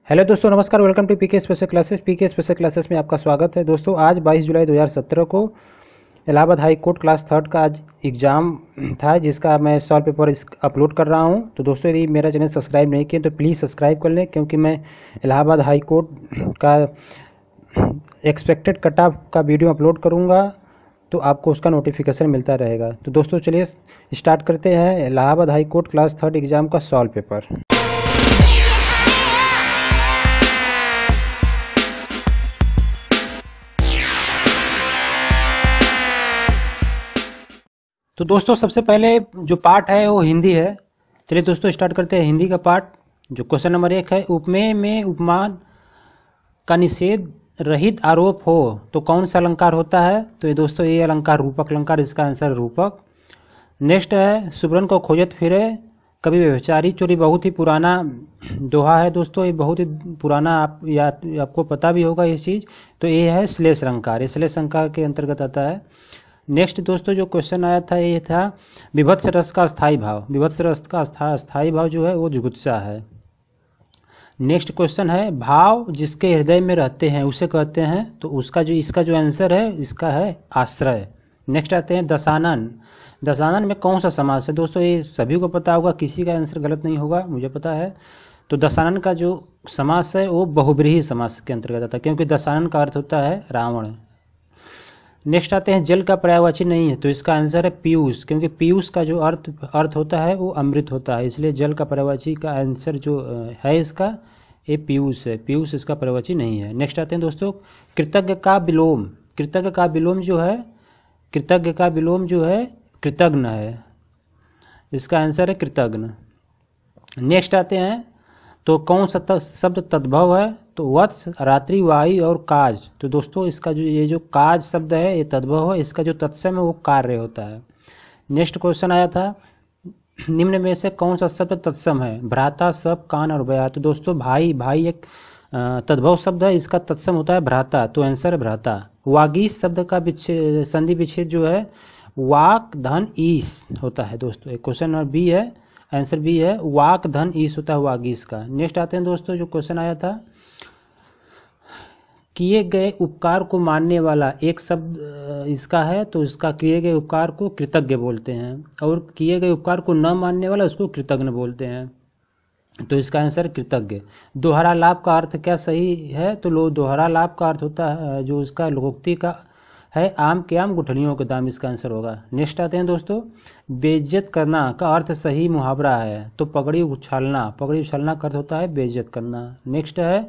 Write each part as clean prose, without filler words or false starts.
Hello दोस्तों, नमस्कार। Welcome to PK special classes. PK special classes में आपका स्वागत है। दोस्तों, आज 22 जुलाई 2017 को Allahabad high court class third का आज एग्ज़ाम था, जिसका मैं सॉल्व पेपर अपलोड कर रहा हूं। तो दोस्तों, यदि मेरा चैनल सब्सक्राइब नहीं किए तो प्लीज़ सब्सक्राइब कर लें, क्योंकि मैं इलाहाबाद हाई कोर्ट का एक्सपेक्टेड कट ऑफ का वीडियो अपलोड करूँगा, तो आपको उसका नोटिफिकेशन मिलता रहेगा। तो दोस्तों, चलिए स्टार्ट करते हैं Allahabad high court class third exam का सॉल्व पेपर। तो दोस्तों, सबसे पहले जो पार्ट है वो हिंदी है। चलिए दोस्तों, स्टार्ट करते हैं हिंदी का पार्ट। जो क्वेश्चन नंबर 1 है, उपमेय में उपमान का निषेध रहित आरोप हो तो कौन सा अलंकार होता है? तो ये दोस्तों, ये अलंकार रूपक अलंकार, इसका आंसर रूपक। नेक्स्ट है, सुबरन को खोजत फिरे कभी व्यभिचारी चोरी, बहुत ही पुराना दोहा है दोस्तों, ये बहुत ही पुराना, आपको पता भी होगा ये चीज़। तो ये है श्लेष अलंकार, ये श्लेष अलंकार के अंतर्गत आता है। नेक्स्ट दोस्तों, जो क्वेश्चन आया था ये था विभत्स रस का स्थायी भाव। विभत्स रस का स्थायी भाव जो है वो जुगुप्सा है। नेक्स्ट क्वेश्चन है, भाव जिसके हृदय में रहते हैं उसे कहते हैं। तो इसका जो आंसर है, इसका है आश्रय। नेक्स्ट आते हैं दशानन। दशानन में कौन सा समास है? दोस्तों, ये सभी को पता होगा, किसी का आंसर गलत नहीं होगा, मुझे पता है। तो दशानन का जो समास है वो बहुब्रीहि समास के अंतर्गत आता है, क्योंकि दशानन का अर्थ होता है रावण। नेक्स्ट आते हैं, जल का पर्यायवाची नहीं है। तो इसका आंसर है पीयूष, क्योंकि पीयूष का जो अर्थ होता है वो अमृत होता है, इसलिए जल का पर्यायवाची का आंसर जो है इसका, ये पीयूष है। पीयूष इसका पर्यायवाची नहीं है। नेक्स्ट आते हैं दोस्तों, कृतज्ञ का विलोम। कृतज्ञ का विलोम जो है, कृतज्ञ का विलोम जो है कृतज्ञ है, इसका आंसर है कृतज्ञ। नेक्स्ट आते हैं, तो कौन सा शब्द तद्भव है? तो वत्स, रात्रि, वायु और काज। तो दोस्तों, इसका जो काज शब्द है ये तद्भव है, इसका जो तत्सम है वो कार्य होता है। नेक्स्ट क्वेश्चन आया था, निम्न में से कौन सा शब्द तत्सम है? भ्राता, सब, कान और बया। तो दोस्तों, भाई एक तद्भव शब्द है, इसका तत्सम होता है भ्राता, तो आंसर है भ्राता। वागीश शब्द का संधि विच्छेद जो है वाक धन ईश होता है दोस्तों। क्वेश्चन नंबर बी है, आंसर बी है, वाक धन ईश होता है वागीश का। नेक्स्ट आते हैं दोस्तों, जो क्वेश्चन आया था, किए गए उपकार को मानने वाला एक शब्द इसका है। तो इसका किए गए उपकार को कृतज्ञ बोलते हैं, और किए गए उपकार को न मानने वाला उसको कृतज्ञ बोलते हैं। तो इसका आंसर कृतज्ञ। दोहरा लाभ का अर्थ क्या सही है? तो दोहरा लाभ का अर्थ होता है, जो उसका लोकोक्ति का है, आम के आम गुठलियों के दाम, इसका आंसर होगा। नेक्स्ट आते हैं दोस्तों, बेइज्जत करना का अर्थ सही मुहावरा है। तो पगड़ी उछालना, पगड़ी उछालना का अर्थ होता है बेइज्जत करना। नेक्स्ट है,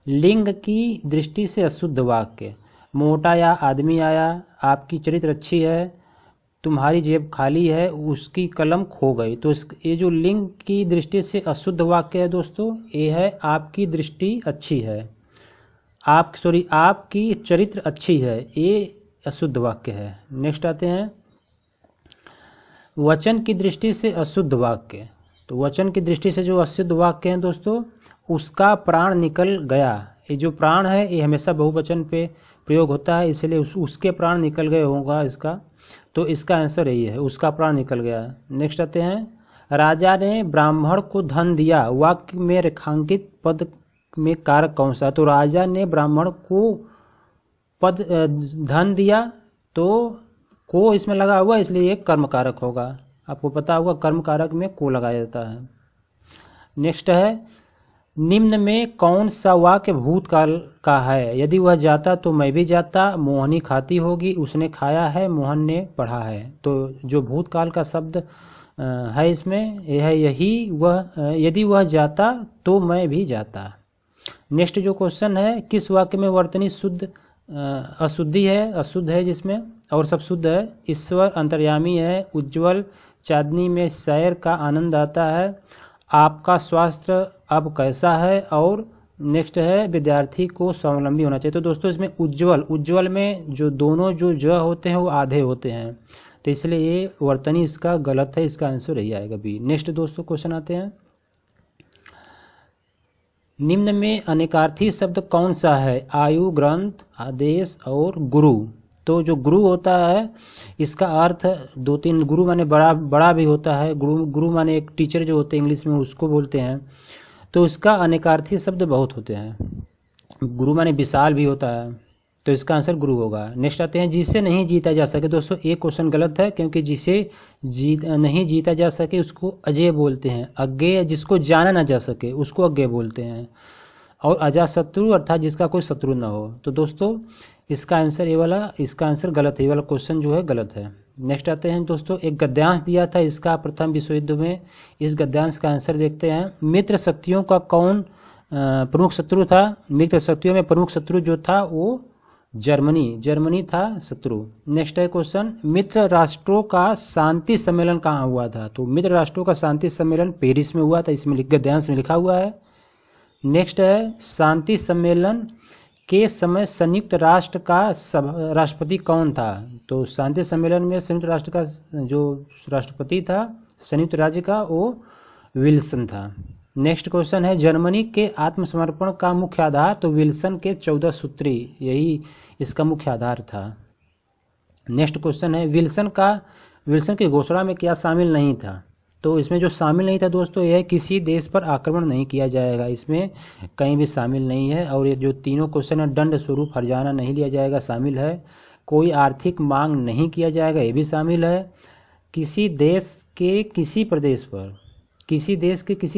लिंग की दृष्टि से अशुद्ध वाक्य। मोटा या आदमी आया, आपकी चरित्र अच्छी है, तुम्हारी जेब खाली है, उसकी कलम खो गई। तो ये जो लिंग की दृष्टि से अशुद्ध वाक्य है दोस्तों, ये है आपकी दृष्टि अच्छी है, आपकी चरित्र अच्छी है, ये अशुद्ध वाक्य है। नेक्स्ट आते हैं, वचन की दृष्टि से अशुद्ध वाक्य। तो वचन की दृष्टि से जो अशुद्ध वाक्य है दोस्तों, उसका प्राण निकल गया। ये जो प्राण है ये हमेशा बहुवचन पे प्रयोग होता है, इसलिए उसके प्राण निकल गए होगा इसका। तो इसका आंसर यही है, उसका प्राण निकल गया। नेक्स्ट आते हैं, राजा ने ब्राह्मण को धन दिया, वाक्य में रेखांकित पद में कारक कौन सा? तो राजा ने ब्राह्मण को धन दिया, तो को इसमें लगा हुआ, इसलिए ये कर्म कारक होगा। आपको पता होगा कर्म कारक में को लगाया जाता है। नेक्स्ट है, निम्न में कौन सा वाक्य भूतकाल का है? यदि वह जाता तो मैं भी जाता, मोहनी खाती होगी, उसने खाया है, मोहन ने पढ़ा है। तो जो भूतकाल का शब्द है इसमें यह है, यही वह, यदि वह जाता तो मैं भी जाता। नेक्स्ट जो क्वेश्चन है, किस वाक्य में वर्तनी शुद्ध अशुद्धि है, अशुद्ध है जिसमें, और सब शुद्ध है? ईश्वर अंतर्यामी है, उज्जवल चांदनी में सैर का आनंद आता है, आपका स्वास्थ्य अब कैसा है, और नेक्स्ट है, विद्यार्थी को स्वावलंबी होना चाहिए। तो दोस्तों, इसमें उज्जवल में जो दोनों जो ज होते हैं वो आधे होते हैं, तो इसलिए ये वर्तनी इसका गलत है, इसका आंसर यही आएगा बी। नेक्स्ट दोस्तों क्वेश्चन आते हैं, निम्न में अनेकार्थी शब्द कौन सा है? आयु, ग्रंथ, आदेश और गुरु। तो जो गुरु होता है इसका अर्थ दो तीन, गुरु माने बड़ा भी होता है, गुरु माने एक टीचर जो होते हैं इंग्लिश में, उसको बोलते हैं। तो इसका अनेकार्थी शब्द बहुत होते हैं। गुरु माने विशाल भी होता है, तो इसका आंसर गुरु होगा। नेक्स्ट आते हैं जिसे नहीं जीता जा सके। दोस्तों एक क्वेश्चन गलत है, क्योंकि जिसे नहीं जीता जा सके उसको अजेय बोलते हैं। अज्ञेय जिसको जाना ना जा सके उसको अज्ञेय बोलते हैं। और अजातशत्रु अर्थात जिसका कोई शत्रु ना हो। तो दोस्तों इसका आंसर ये वाला, इसका आंसर गलत है, ये वाला क्वेश्चन जो है गलत है। नेक्स्ट आते हैं दोस्तों, एक गद्यांश दिया था इसका प्रथम विश्व युद्ध में। इस गद्यांश का आंसर देखते हैं। मित्र शक्तियों का कौन प्रमुख शत्रु था? मित्र शक्तियों में प्रमुख शत्रु जो था वो जर्मनी था शत्रु। नेक्स्ट है क्वेश्चन, मित्र राष्ट्रों का शांति सम्मेलन कहाँ हुआ था? तो मित्र राष्ट्रों का शांति सम्मेलन पेरिस में हुआ था, इसमें गद्यांश में लिखा हुआ है। नेक्स्ट है, शांति सम्मेलन के समय संयुक्त राष्ट्र का राष्ट्रपति कौन था? तो शांति सम्मेलन में संयुक्त राष्ट्र का जो राष्ट्रपति था संयुक्त राज्य का, वो विल्सन था। नेक्स्ट क्वेश्चन है, जर्मनी के आत्मसमर्पण का मुख्य आधार? तो विल्सन के 14 सूत्री यही इसका मुख्य आधार था। नेक्स्ट क्वेश्चन है, विल्सन की घोषणा में क्या शामिल नहीं था? तो इसमें जो शामिल नहीं था दोस्तों यह किसी देश पर आक्रमण नहीं किया जाएगा, इसमें कहीं भी शामिल नहीं है। और ये जो तीनों क्वेश्चन है, दंड स्वरूप हर्जाना नहीं लिया जाएगा, शामिल है। कोई आर्थिक मांग नहीं किया जाएगा, ये भी शामिल है। किसी देश के किसी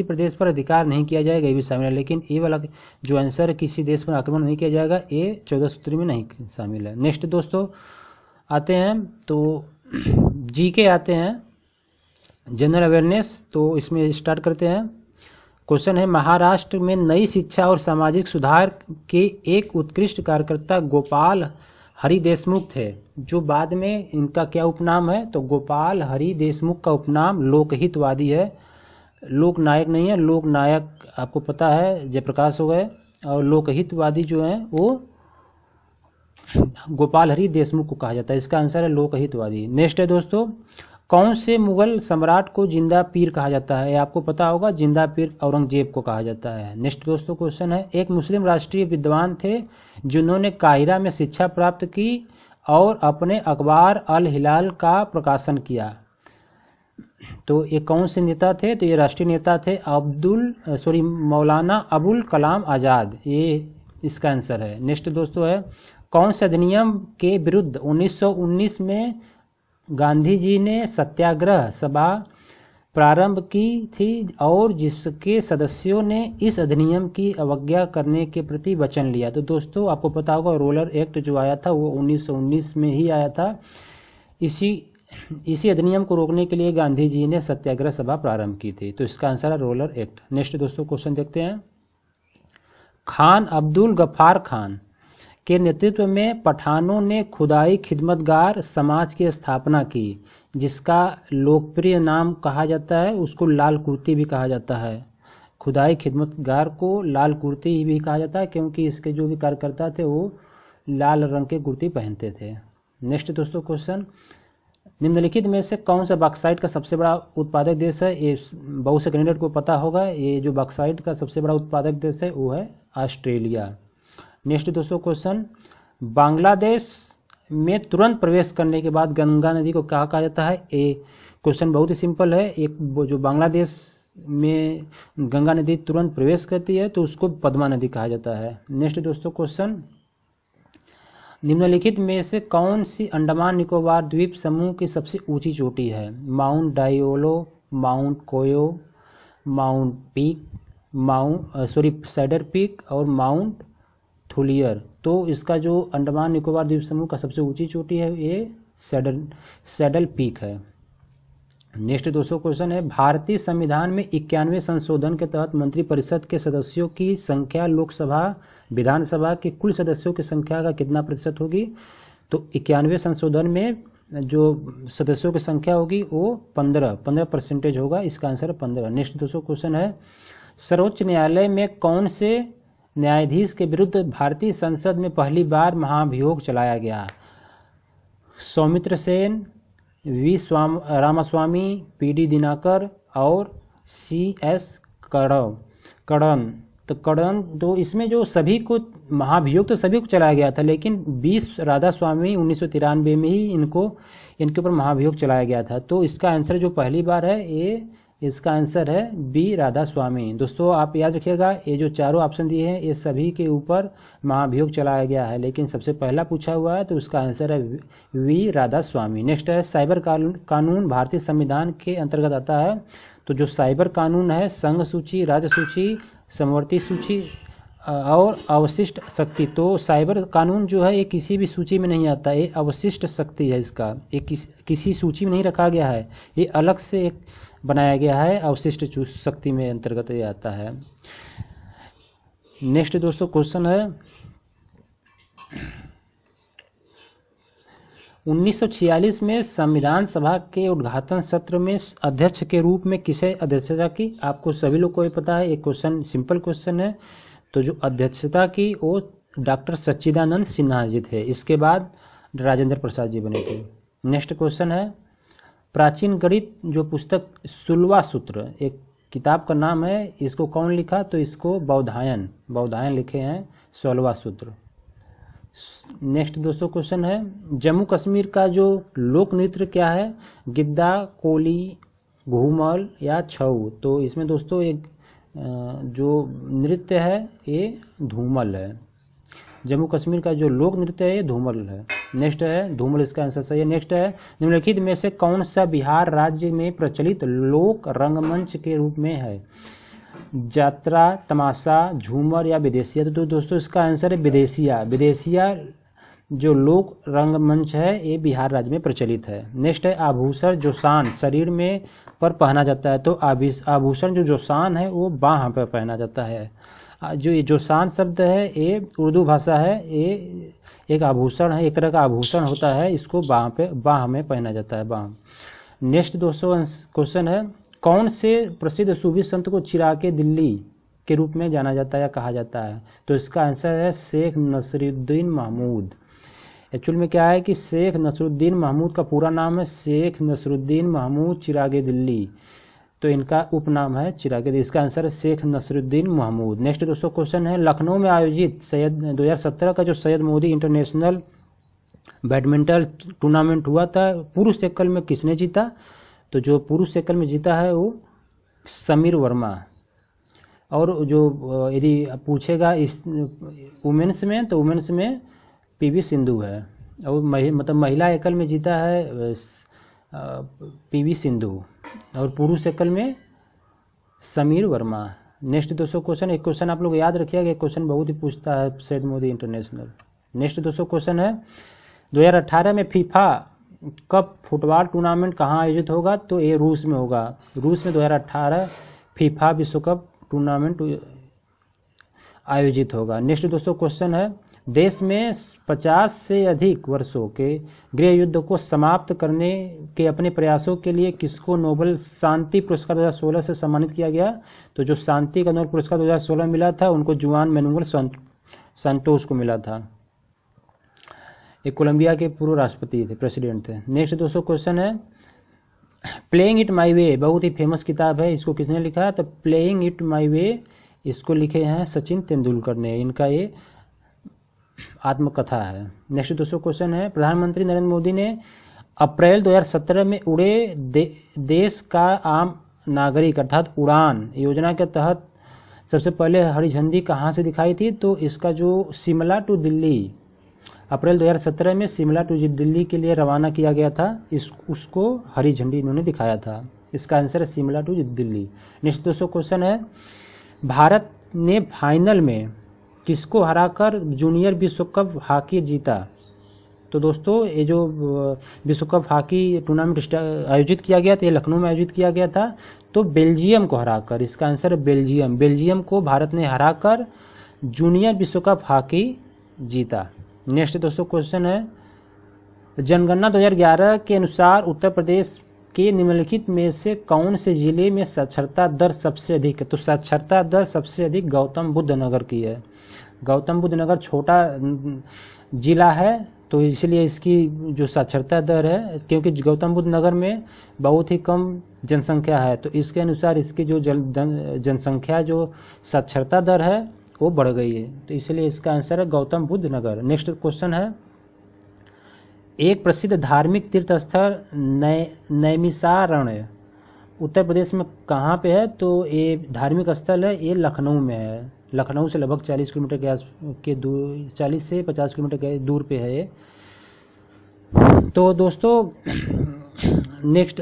प्रदेश पर अधिकार नहीं किया जाएगा, ये भी शामिल है। लेकिन ये वाला जो आंसर है, किसी देश पर आक्रमण नहीं किया जाएगा, ये 14 सूत्री में नहीं शामिल है। नेक्स्ट दोस्तों आते हैं तो जीके आते हैं, जनरल अवेयरनेस। तो इसमें स्टार्ट करते हैं। क्वेश्चन है, महाराष्ट्र में नई शिक्षा और सामाजिक सुधार के एक उत्कृष्ट कार्यकर्ता गोपाल हरि देशमुख थे, जो बाद में इनका क्या उपनाम है? तो गोपाल हरि देशमुख का उपनाम लोकहितवादी है, लोकनायक नहीं है। लोकनायक आपको पता है जयप्रकाश हो गए, और लोकहितवादी जो है वो गोपाल हरि देशमुख को कहा जाता है। इसका आंसर है लोकहितवादी। नेक्स्ट है दोस्तों, कौन से मुगल सम्राट को जिंदा पीर कहा जाता है? आपको पता होगा, जिंदा पीर औरंगजेब को कहा जाता है। नेक्स्ट दोस्तों क्वेश्चन है, एक मुस्लिम राष्ट्रीय विद्वान थे जिन्होंने काहिरा में शिक्षा प्राप्त की और अपने अखबार अल हिलाल का प्रकाशन किया। तो ये कौन से नेता थे? तो ये राष्ट्रीय नेता थे मौलाना अबुल कलाम आज़ाद, ये इसका आंसर है। नेक्स्ट दोस्तों है, कौन से अधिनियम के विरुद्ध 1919 में गांधी जी ने सत्याग्रह सभा प्रारंभ की थी और जिसके सदस्यों ने इस अधिनियम की अवज्ञा करने के प्रति वचन लिया? तो दोस्तों आपको पता होगा, रोलर एक्ट जो आया था वो 1919 में ही आया था। इसी अधिनियम को रोकने के लिए गांधी जी ने सत्याग्रह सभा प्रारंभ की थी। तो इसका आंसर है रोलर एक्ट। नेक्स्ट दोस्तों क्वेश्चन देखते हैं, खान अब्दुल गफ्फार खान के नेतृत्व में पठानों ने खुदाई खिदमतगार समाज की स्थापना की, जिसका लोकप्रिय नाम कहा जाता है, उसको लाल कुर्ती भी कहा जाता है। खुदाई खिदमतगार को लाल कुर्ती भी कहा जाता है, क्योंकि इसके जो भी कार्यकर्ता थे वो लाल रंग के कुर्ती पहनते थे। नेक्स्ट दोस्तों क्वेश्चन, निम्नलिखित में से कौन सा बॉक्साइट का सबसे बड़ा उत्पादक देश है? ये बहुत से कैंडिडेट को पता होगा, ये जो बॉक्साइट का सबसे बड़ा उत्पादक देश है वो है ऑस्ट्रेलिया। नेक्स्ट दोस्तों क्वेश्चन, बांग्लादेश में तुरंत प्रवेश करने के बाद गंगा नदी को क्या कहा जाता है? ये क्वेश्चन बहुत ही सिंपल है। एक जो बांग्लादेश में गंगा नदी तुरंत प्रवेश करती है तो उसको पद्मा नदी कहा जाता है। नेक्स्ट दोस्तों क्वेश्चन, निम्नलिखित में से कौन सी अंडमान निकोबार द्वीप समूह की सबसे ऊंची चोटी है? Mount Diavolo, mount Koyob, mount peak, saddle peak और माउंट थुलियर। तो इसका जो अंडमान निकोबार द्वीप समूह का सबसे ऊंची चोटी है ये सैडल पीक है। नेक्स्ट दोस्तों क्वेश्चन है, भारतीय संविधान में 91वें संशोधन के तहत मंत्रिपरिषद के सदस्यों की संख्या लोकसभा विधानसभा के कुल सदस्यों की संख्या का कितना प्रतिशत होगी? तो 91वें संशोधन में जो सदस्यों की संख्या होगी वो 15% होगा। इसका आंसर है 15। नेक्स्ट दोस्तों क्वेश्चन है, सर्वोच्च न्यायालय में कौन से न्यायाधीश के विरुद्ध भारतीय संसद में पहली बार महाभियोग चलाया गया? सौमित्र सेन, वी रामास्वामी, पीडी दिनाकर और CS कड़न। तो कड़न, तो इसमें जो सभी को महाभियोग तो सभी को चलाया गया था, लेकिन 20 राधा स्वामी 1993 में ही इनके ऊपर महाभियोग चलाया गया था। तो इसका आंसर जो पहली बार है ये इसका आंसर है बी राधा स्वामी। दोस्तों आप याद रखिएगा, ये जो चारों ऑप्शन दिए हैं ये सभी के ऊपर महाभियोग चलाया गया है, लेकिन सबसे पहला पूछा हुआ है तो उसका आंसर है वी राधा स्वामी। नेक्स्ट है साइबर कानून भारतीय संविधान के अंतर्गत आता है। तो जो साइबर कानून है संघ सूची, राज्य सूची, समवर्ती सूची और अवशिष्ट शक्ति। तो साइबर कानून जो है ये किसी भी सूची में नहीं आता, ये अवशिष्ट शक्ति है इसका, ये किसी सूची में नहीं रखा गया है, ये अलग से एक बनाया गया है, अवशिष्ट शक्ति में अंतर्गत ये आता है। नेक्स्ट दोस्तों क्वेश्चन है 1946 में संविधान सभा के उद्घाटन सत्र में अध्यक्ष के रूप में किसे अध्यक्षता की। आपको सभी लोग को ये पता है, एक क्वेश्चन सिंपल क्वेश्चन है। तो जो अध्यक्षता की वो डॉक्टर सच्चिदानंद सिन्हा जी थे, इसके बाद राजेंद्र प्रसाद जी बने थे। नेक्स्ट क्वेश्चन है प्राचीन गणित जो पुस्तक 16वां सूत्र, एक किताब का नाम है, इसको कौन लिखा। तो इसको बौधायन लिखे हैं 16वां सूत्र। नेक्स्ट दोस्तों क्वेश्चन है जम्मू कश्मीर का जो लोक नृत्य क्या है, गिद्दा, कोली, घूमर या छऊ। तो इसमें दोस्तों एक जो नृत्य है ये धूमल है। जम्मू कश्मीर का जो लोक नृत्य है ये धूमल है। नेक्स्ट है धूमल, इसका आंसर सही है। नेक्स्ट है निम्नलिखित में से कौन सा बिहार राज्य में प्रचलित लोक रंगमंच के रूप में है, यात्रा, तमाशा, झूमर या विदेशिया। तो दोस्तों इसका आंसर है विदेशिया। विदेशिया जो लोक रंगमंच है ये बिहार राज्य में प्रचलित है। नेक्स्ट है आभूषण जो शान शरीर में पर पहना जाता है। तो आभूषण जो जोशान है वो बाह पर पहना जाता है। जो ये जोशान शब्द है ये उर्दू भाषा है, ये एक आभूषण है, एक तरह का आभूषण होता है, इसको बाह में पहना जाता है, बाह। नेक्स्ट दोस्तों क्वेश्चन है कौन से प्रसिद्ध सूफी संत को चिरागे दिल्ली के रूप में जाना जाता है या कहा जाता है। तो इसका आंसर है शेख नसरुद्दीन महमूद। एक्चुअल में क्या है कि शेख नसरुद्दीन महमूद का पूरा नाम है शेख नसरुद्दीन महमूद चिरागे दिल्ली, तो इनका उपनाम है चिरागे दिल्ली। इसका आंसर है शेख नसरुद्दीन महमूद। नेक्स्ट दोस्तों क्वेश्चन है लखनऊ में आयोजित 2017 का जो Syed Modi international badminton tournament हुआ था, पुरुष एकल में किसने जीता। तो जो पुरुष एकल में जीता है वो समीर वर्मा। और जो यदि पूछेगा इस वुमेन्स में, तो वुमेन्स में पीवी सिंधु है। और मतलब महिला एकल में जीता है पीवी सिंधु, और पुरुष एकल में समीर वर्मा। नेक्स्ट दोस्तों क्वेश्चन, एक क्वेश्चन आप लोग याद रखिएगा, एक क्वेश्चन बहुत ही पूछता है सैयद मोदी इंटरनेशनल। नेक्स्ट दोस्तों क्वेश्चन है 2018 में फीफा कप फुटबॉल टूर्नामेंट कहाँ आयोजित होगा। तो ये रूस में होगा। रूस में 2018 फीफा विश्व कप टूर्नामेंट आयोजित होगा। नेक्स्ट दोस्तों क्वेश्चन है देश में 50 से अधिक वर्षों के गृह युद्ध को समाप्त करने के अपने प्रयासों के लिए किसको नोबेल शांति पुरस्कार 2016 से सम्मानित किया गया। तो जो शांति का नोबेल पुरस्कार 2016 मिला था उनको जुआन मैनुअल सांतोस को मिला था। एक कोलंबिया के पूर्व राष्ट्रपति थे, प्रेसिडेंट थे। नेक्स्ट दोस्तों क्वेश्चन है प्लेइंग इट माई वे, बहुत ही फेमस किताब है, इसको किसने लिखा। तो प्लेइंग इट माई वे इसको लिखे हैं सचिन तेंदुलकर ने, इनका ये आत्मकथा है। नेक्स्ट दोस्तों क्वेश्चन है प्रधानमंत्री नरेंद्र मोदी ने अप्रैल 2017 में उड़े देश का आम नागरिक अर्थात उड़ान योजना के तहत सबसे पहले हरी झंडी कहाँ से दिखाई थी। तो इसका जो शिमला टू दिल्ली अप्रैल 2017 में शिमला टू दिल्ली के लिए रवाना किया गया था, उसको हरी झंडी इन्होंने दिखाया था। इसका आंसर है शिमला टू दिल्ली। नेक्स्ट दोस्तों क्वेश्चन है भारत ने फाइनल में किसको हराकर जूनियर विश्व कप हॉकी जीता। तो दोस्तों ये जो विश्व कप हॉकी टूर्नामेंट आयोजित किया गया था, ये लखनऊ में आयोजित किया गया था, तो बेल्जियम को हराकर। इसका आंसर है बेल्जियम। बेल्जियम को भारत ने हराकर जूनियर विश्व कप हॉकी जीता। नेक्स्ट दोस्तों क्वेश्चन है जनगणना 2011 के अनुसार उत्तर प्रदेश के निम्नलिखित में से कौन से जिले में साक्षरता दर सबसे अधिक है। तो साक्षरता दर सबसे अधिक गौतम बुद्ध नगर की है। गौतम बुद्ध नगर छोटा जिला है तो इसलिए इसकी जो साक्षरता दर है, क्योंकि गौतम बुद्ध नगर में बहुत ही कम जनसंख्या है, तो इसके अनुसार इसकी जो जनसंख्या जो साक्षरता दर है वो बढ़ गई है, तो इसलिए इसका आंसर है गौतम बुद्ध नगर। नेक्स्ट क्वेश्चन है एक प्रसिद्ध धार्मिक तीर्थ स्थल नैमिषारण्य उत्तर प्रदेश में कहाँ पे है, तो ये धार्मिक स्थल है, ये लखनऊ में है। लखनऊ से लगभग 40 किलोमीटर के आस के दूर, 40 से 50 किलोमीटर के दूर पे है ये। तो दोस्तों नेक्स्ट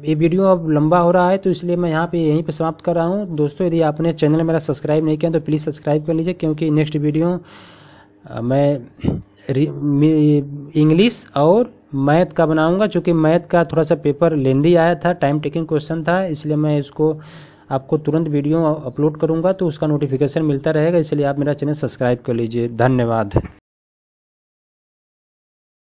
ये वीडियो अब लंबा हो रहा है, तो इसलिए मैं यहाँ पे यहीं पे समाप्त कर रहा हूँ। दोस्तों यदि आपने चैनल मेरा सब्सक्राइब नहीं किया तो प्लीज़ सब्सक्राइब कर लीजिए, क्योंकि नेक्स्ट वीडियो मैं इंग्लिश और मैथ का बनाऊंगा। चूँकि मैथ का थोड़ा सा पेपर लेंदी आया था, टाइम टेकिंग क्वेश्चन था, इसलिए मैं इसको आपको तुरंत वीडियो अपलोड करूंगा, तो उसका नोटिफिकेशन मिलता रहेगा। इसलिए आप मेरा चैनल सब्सक्राइब कर लीजिए। धन्यवाद।